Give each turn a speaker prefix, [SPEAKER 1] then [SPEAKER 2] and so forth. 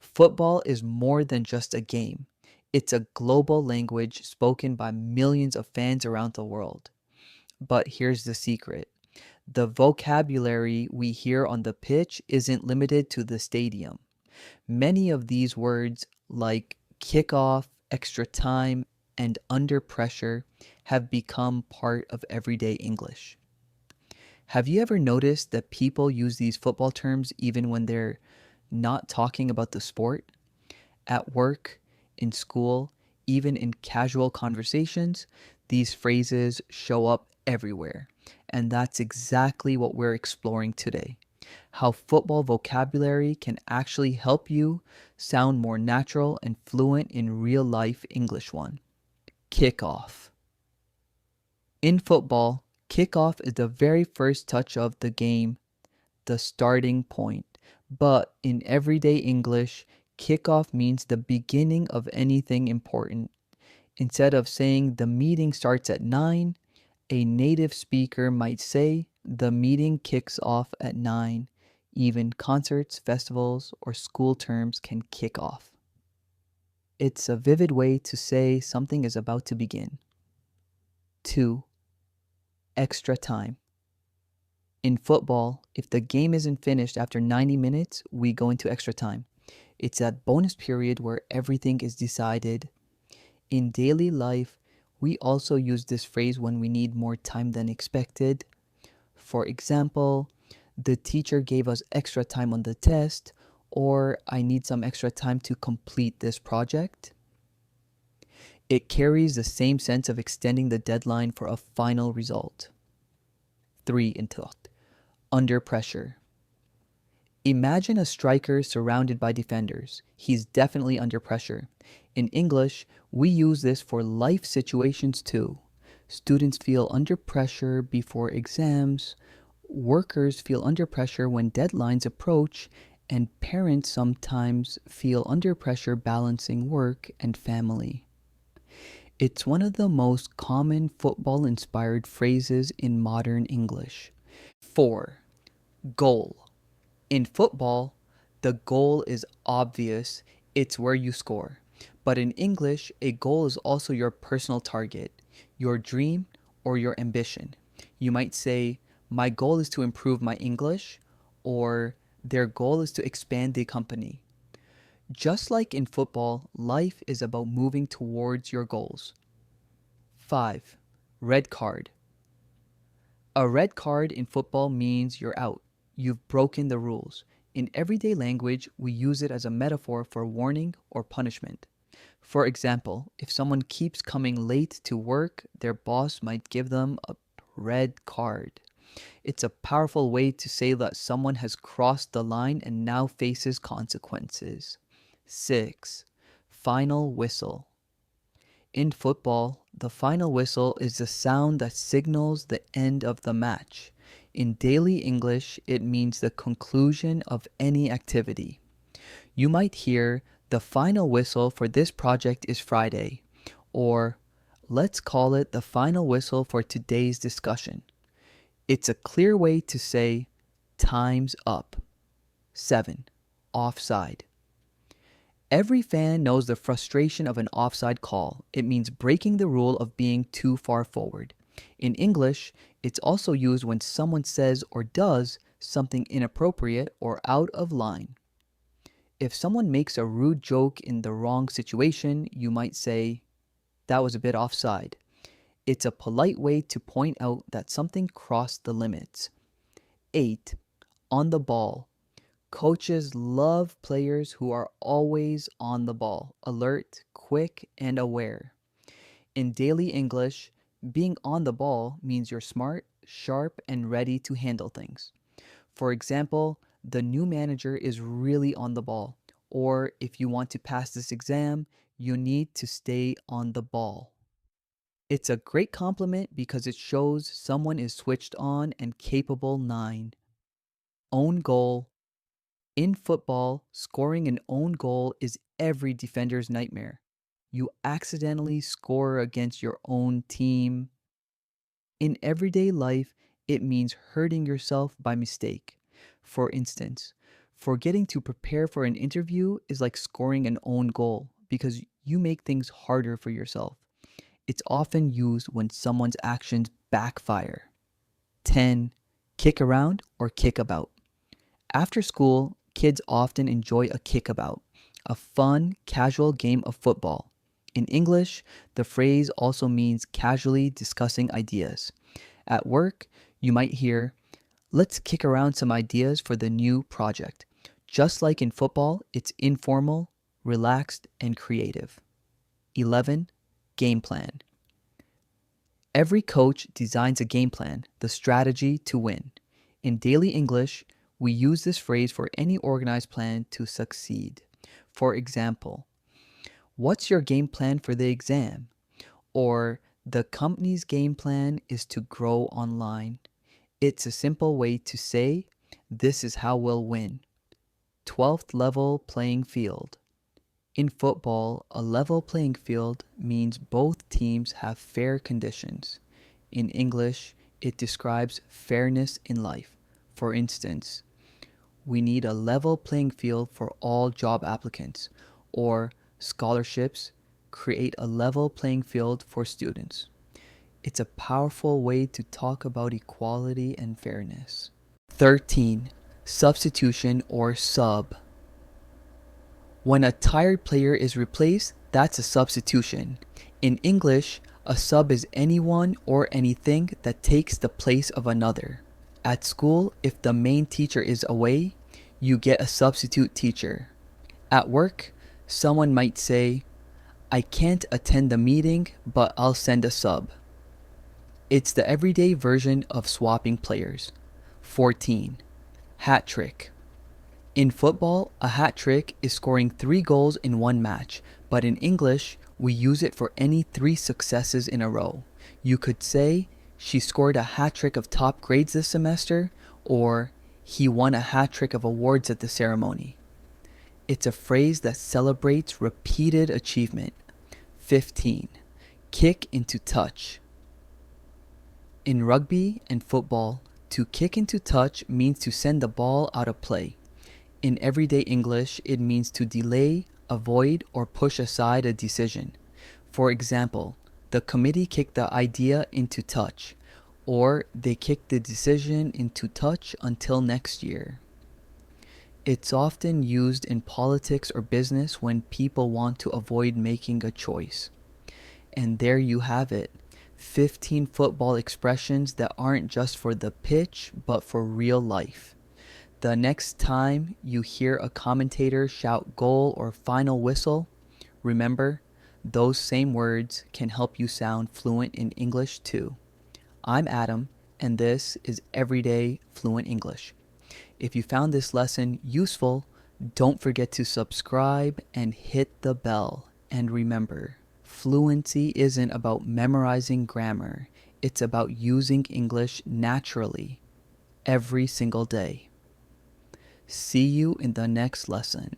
[SPEAKER 1] Football is more than just a game. It's a global language spoken by millions of fans around the world. But here's the secret. The vocabulary we hear on the pitch isn't limited to the stadium. Many of these words, like kickoff, extra time, and under pressure, have become part of everyday English. Have you ever noticed that people use these football terms even when they're not talking about the sport? At work, in school, even in casual conversations, these phrases show up everywhere. And that's exactly what we're exploring today. How football vocabulary can actually help you sound more natural and fluent in real life English one. Kickoff. In football, kickoff is the very first touch of the game, the starting point. But in everyday English, kickoff means the beginning of anything important. Instead of saying the meeting starts at 9, a native speaker might say the meeting kicks off at 9. Even concerts, festivals, or school terms can kick off. It's a vivid way to say something is about to begin. 2. Extra time. In football, if the game isn't finished after 90 minutes, we go into extra time. It's that bonus period where everything is decided. In daily life, we also use this phrase when we need more time than expected. For example, the teacher gave us extra time on the test, or I need some extra time to complete this project. It carries the same sense of extending the deadline for a final result. 3. Under pressure. Imagine a striker surrounded by defenders. He's definitely under pressure. In English, we use this for life situations too. Students feel under pressure before exams, workers feel under pressure when deadlines approach, and parents sometimes feel under pressure balancing work and family. It's one of the most common football-inspired phrases in modern English. 4. Goal. In football, the goal is obvious, it's where you score. But in English, a goal is also your personal target, your dream, or your ambition. You might say, my goal is to improve my English, or their goal is to expand the company. Just like in football, life is about moving towards your goals. 5. Red card. A red card in football means you're out. You've broken the rules. In everyday language, we use it as a metaphor for warning or punishment. For example, if someone keeps coming late to work, their boss might give them a red card. It's a powerful way to say that someone has crossed the line and now faces consequences. 6. Final whistle. In football, the final whistle is the sound that signals the end of the match. In daily English, it means the conclusion of any activity. You might hear, the final whistle for this project is Friday, or let's call it the final whistle for today's discussion. It's a clear way to say, time's up. 7. Offside. Every fan knows the frustration of an offside call. It means breaking the rule of being too far forward. In English, it's also used when someone says or does something inappropriate or out of line. If someone makes a rude joke in the wrong situation, you might say, that was a bit offside. It's a polite way to point out that something crossed the limits. 8. On the ball. Coaches love players who are always on the ball, alert, quick, and aware. In daily English, being on the ball means you're smart, sharp, and ready to handle things. For example, the new manager is really on the ball. Or if you want to pass this exam, you need to stay on the ball. It's a great compliment because it shows someone is switched on and capable. 9. Own goal. In football, scoring an own goal is every defender's nightmare. You accidentally score against your own team. In everyday life, it means hurting yourself by mistake. For instance, Forgetting to prepare for an interview is like scoring an own goal because you make things harder for yourself. It's often used when someone's actions backfire. 10. Kick around or kick about. After school, kids often enjoy a kickabout, a fun, casual game of football. In English, the phrase also means casually discussing ideas. At work, you might hear, "Let's kick around some ideas for the new project." Just like in football, it's informal, relaxed, and creative. 11. Game plan. Every coach designs a game plan, the strategy to win. In daily English, we use this phrase for any organized plan to succeed. For example, "What's your game plan for the exam?" Or, "The company's game plan is to grow online." It's a simple way to say, "This is how we'll win." 12th level playing field. In football, a level playing field means both teams have fair conditions. In English, it describes fairness in life. For instance, "We need a level playing field for all job applicants," or scholarships create a level playing field for students. It's a powerful way to talk about equality and fairness. 13. Substitution or sub. When a tired player is replaced, that's a substitution. In English, a sub is anyone or anything that takes the place of another. At school, if the main teacher is away, you get a substitute teacher. At work, someone might say, "I can't attend the meeting, but I'll send a sub." It's the everyday version of swapping players. 14. Hat trick. In football, a hat trick is scoring 3 goals in one match, but in English, we use it for any 3 successes in a row. You could say, "She scored a hat trick of top grades this semester," or "He won a hat trick of awards at the ceremony." It's a phrase that celebrates repeated achievement. 15. Kick into touch. In rugby and football, to kick into touch means to send the ball out of play. In everyday English, it means to delay, avoid, or push aside a decision. For example, the committee kicked the idea into touch, or they kicked the decision into touch until next year. It's often used in politics or business when people want to avoid making a choice. And there you have it, 15 football expressions that aren't just for the pitch, but for real life. The next time you hear a commentator shout goal or final whistle, remember, those same words can help you sound fluent in English too. I'm Adam, and this is Everyday Fluent English. If you found this lesson useful, don't forget to subscribe and hit the bell. And remember, fluency isn't about memorizing grammar. It's about using English naturally every single day. See you in the next lesson.